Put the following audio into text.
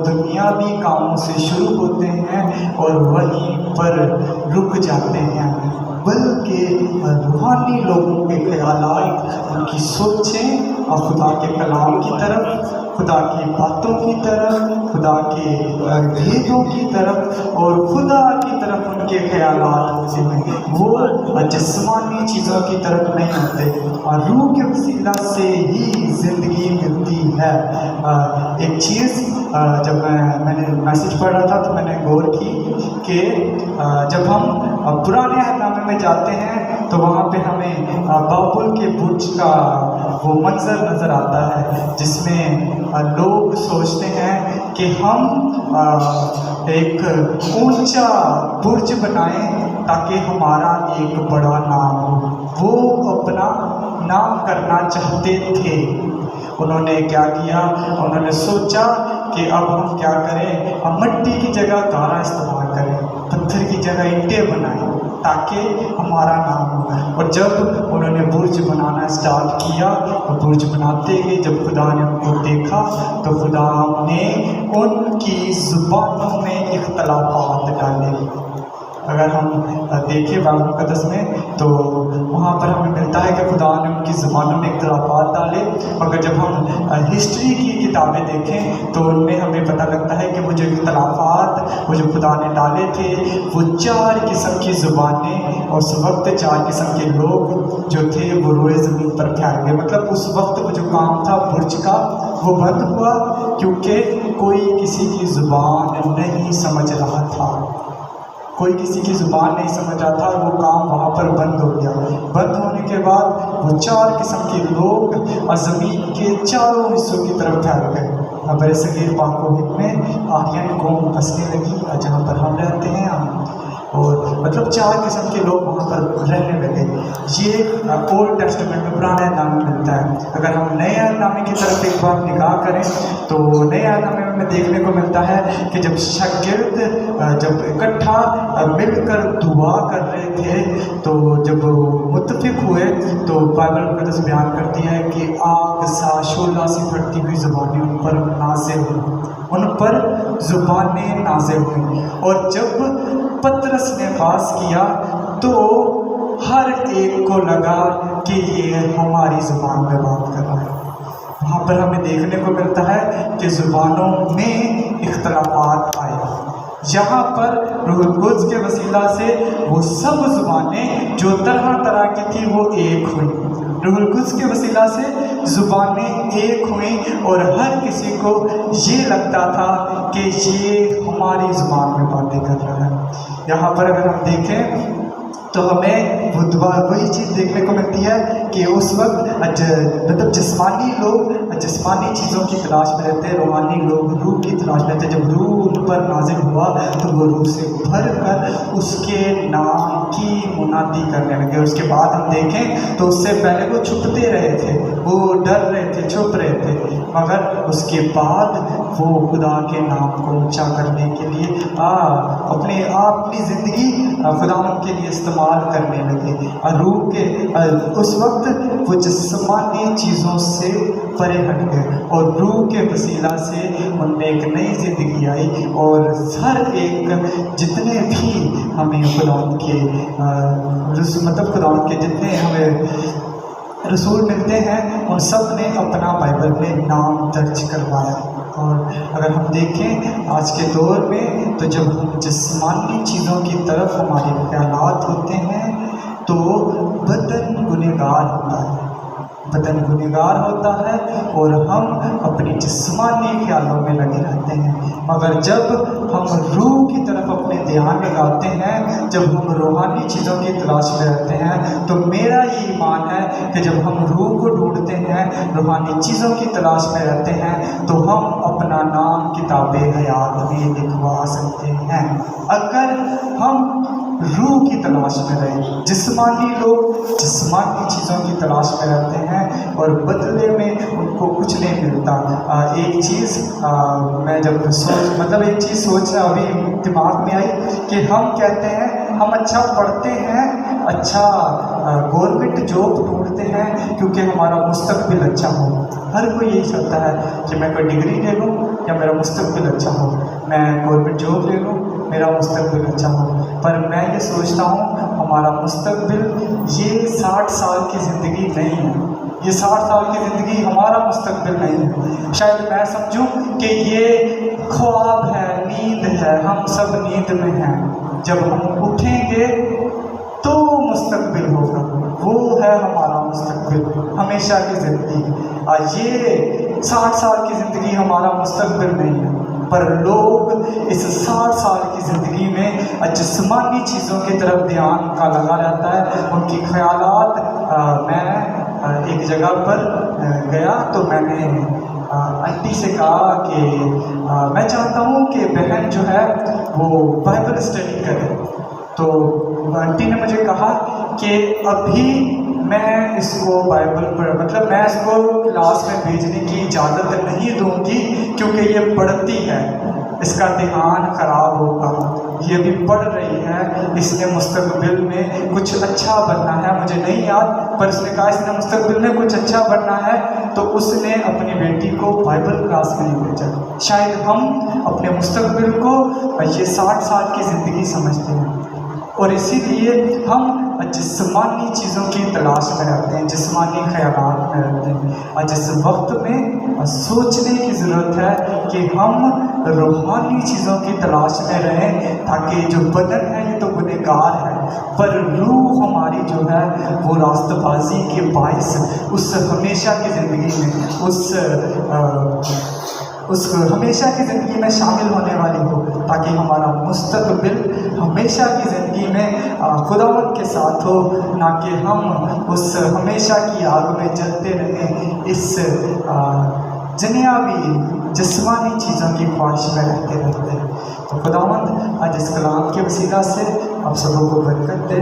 دنیاوی کاموں سے شروع ہوتے ہیں اور وہیں پر رک جاتے ہیں، بلکہ روحانی لوگوں کے خیالات، ان کی سوچیں اور خدا کے کلام کی طرف، خدا کی باتوں کی طرف، خدا کے بھیدوں کی طرف اور خدا کی طرف ان کے خیالات ہوتے ہیں، وہ جسمانی چیزوں کی طرف نہیں ہوتے، اور روح کے وسیلہ سے ہی زندگی ملتی ہے۔ ایک چیز جب میں نے میسیج پڑھ رہا تھا تو میں نے غور کی کہ جب ہم پرانے عہد نامے میں جاتے ہیں تو وہاں پہ ہمیں بابل کے برج کا وہ منظر نظر آتا ہے، جس میں لوگ سوچتے ہیں کہ ہم ایک اونچا برج بنائیں تاکہ ہمارا ایک بڑا نام ہو۔ وہ اپنا نام کرنا چاہتے تھے۔ انہوں نے کیا کیا؟ انہوں نے سوچا کہ اب ہم کیا کریں، ہم مٹی کی جگہ گارا استعمال کریں، پتھر کی جگہ اینٹیں بنائیں تاکہ ہمارا نام ہو۔ اور جب انہوں نے برج بنانا اسٹارٹ کیا، برج بناتے گئے، جب خدا نے ان کو دیکھا تو خدا نے ان کی زبانوں میں اختلافات ڈالے۔ اگر ہم دیکھیں بائبل مقدس میں تو وہاں پر ہمیں ملتا ہے کہ خدا نے ان کی زبانوں میں اختلافات ڈالے، مگر جب ہم ہسٹری کی کتابیں دیکھیں تو ان میں ہمیں پتہ لگتا ہے کہ وہ جو اختلافات وہ جو خدا نے ڈالے تھے وہ 4 قسم کی زبانیں، اور اس وقت 4 قسم کے لوگ جو تھے وہ روئے زمین پر پھیل گئے۔ مطلب اس وقت وہ جو کام تھا برج کا وہ بند ہوا، کیونکہ کوئی کسی کی زبان نہیں سمجھ رہا تھا، کوئی کسی کی زبان نہیں سمجھ رہا تھا، وہ کام وہاں پر بند ہو گیا۔ بند ہونے کے بعد وہ 4 قسم کے لوگ زمین کے چاروں حصوں کی طرف پھیل گئے۔ بر صغیر پاک و ہند میں آرین قوم بسنے لگی، جہاں پر ہم رہتے ہیں، اور مطلب 4 قسم کے لوگ وہاں پر رہنے لگے۔ یہ اولڈ ٹیسٹمنٹ میں پرانے عہد نامے میں ملتا ہے۔ اگر ہم نئے عہد نامے کی طرف ایک بار نگاہ کریں تو نئے عہد نامے میں دیکھنے کو ملتا ہے کہ جب شاگرد جب اکٹھا مل کر دعا کر رہے تھے تو جب متفق ہوئے تو بائبل مقدس بیان کرتی ہے کہ آگ سا شعلہ سی پھٹتی ہوئی زبانیں ان پر نازل ہوئیں، ان پر زبانیں نازل ہوئیں۔ اور جب پطرس نے باز کیا تو ہر ایک کو لگا کہ یہ ہماری زبان میں بات کر رہا ہے۔ وہاں پر ہمیں دیکھنے کو ملتا ہے کہ زبانوں میں اختلافات آئے۔ یہاں پر روح القدس کے وسیلہ سے وہ سب زبانیں جو طرح طرح کی تھی وہ ایک ہوئیں۔ روح القدس کے وسیلہ سے زبانیں ایک ہوئیں اور ہر کسی کو یہ لگتا تھا کہ یہ ہماری زبان میں باتیں کر رہا ہے۔ یہاں پر اگر ہم دیکھیں تو ہمیں وہی چیز دیکھنے کو ملتی ہے کہ اس وقت مطلب جسمانی لوگ جسمانی چیزوں کی تلاش میں رہتے ہیں، روحانی لوگ روح کی تلاش میں رہتے ہیں۔ جب روح ان پر نازل ہوا تو وہ روح سے بھر کر اس کے نام کی منادی کرنے لگے۔ اس کے بعد ہم دیکھیں تو اس سے پہلے وہ چھپتے رہے تھے، وہ ڈر رہے تھے، چھپ رہے تھے، مگر اس کے بعد وہ خدا کے نام کو اونچا کرنے کے لیے اپنی زندگی خدا کے لیے استعمال کرنے لگے۔ اور روح کے اس وقت وہ جسمانی چیزوں سے پرے ہٹ گئے اور روح کے وسیلہ سے ان میں ایک نئی زندگی آئی، اور ہر ایک جتنے بھی ہمیں خدا کے جتنے ہمیں رسول ملتے ہیں ان سب نے اپنا بائبل میں نام درج کروایا۔ اور اگر ہم دیکھیں آج کے دور میں تو جب ہم جسمانی چیزوں کی طرف ہمارے خیالات ہوتے ہیں تو بدن گنہگار ہوتا ہے، بدن گنہگار ہوتا ہے اور ہم اپنی جسمانی خیالوں میں لگے رہتے ہیں۔ مگر جب ہم روح کی طرف اپنے دھیان لگاتے ہیں، جب ہم روحانی چیزوں کی تلاش میں رہتے ہیں، تو میرا یہ ایمان ہے کہ جب ہم روح کو ڈھونڈتے ہیں، روحانی چیزوں کی تلاش میں رہتے ہیں، تو ہم اپنا نام کتاب حیات میں لکھوا سکتے ہیں۔ اگر ہم روح کی تلاش میں رہیں. جسمانی لوگ جسمانی چیزوں کی تلاش میں رہتے ہیں اور بدلے میں ان کو کچھ نہیں ملتا. ایک چیز میں جب ایک چیز سوچ ابھی دماغ میں آئی کہ ہم کہتے ہیں ہم اچھا پڑھتے ہیں, اچھا گورنمنٹ جاب ڈھونڈتے ہیں کیونکہ ہمارا مستقبل اچھا ہو. ہر کوئی یہی چاہتا ہے کہ میں کوئی ڈگری لے لوں یا میرا مستقبل اچھا ہو, میں گورنمنٹ جاب لے لوں میرا مستقبل اچھا ہو. پر میں یہ سوچتا ہوں ہمارا مستقبل یہ 60 سال کی زندگی نہیں ہے. یہ 60 سال کی زندگی ہمارا مستقبل نہیں ہے. شاید میں سمجھوں کہ یہ خواب ہے, نیند ہے, ہم سب نیند میں ہیں. جب ہم اٹھیں گے تو مستقبل ہوگا, وہ ہے ہمارا مستقبل, ہمیشہ کی زندگی. یہ 60 سال کی زندگی ہمارا مستقبل نہیں ہے. پر لوگ اس 60 سال کی زندگی میں جسمانی چیزوں کی طرف دھیان کا لگا رہتا ہے, ان کی خیالات. میں ایک جگہ پر گیا تو میں نے آنٹی سے کہا کہ میں چاہتا ہوں کہ بہن جو ہے وہ بائبل اسٹڈی کرے. تو آنٹی نے مجھے کہا کہ ابھی میں اس کو بائبل پر میں اس کو کلاس میں بھیجنے کی اجازت نہیں دوں گی کیونکہ یہ پڑھتی ہے, اس کا دھیان خراب ہوگا. یہ ابھی پڑھ رہی ہے, اس نے مستقبل میں کچھ اچھا بننا ہے. مجھے نہیں یاد پر اس نے کہا اس نے مستقبل میں کچھ اچھا بننا ہے تو اس نے اپنی بیٹی کو بائبل کلاس میں نہیں بھیجا. شاید ہم اپنے مستقبل کو یہ 60 سال کی زندگی سمجھتے ہیں اور اسی لیے ہم جسمانی چیزوں کی تلاش میں رہتے ہیں, جسمانی خیالات میں رہتے ہیں. جس وقت میں سوچنے کی ضرورت ہے کہ ہم روحانی چیزوں کی تلاش میں رہیں تاکہ جو بدن ہے یہ تو گنہگار ہے پر روح ہماری جو ہے وہ راست بازی کے باعث اس ہمیشہ کی زندگی میں اس ہمیشہ کی زندگی میں شامل ہونے والی ہو تاکہ ہمارا مستقبل ہمیشہ کی زندگی میں خداوند کے ساتھ ہو, نہ کہ ہم اس ہمیشہ کی آگ میں جلتے رہیں, اس دنیاوی جسمانی چیزوں کی خواہش میں رہتے. تو خداوند آج اس کلام کے وسیلہ سے آپ سبوں کو برکت دے.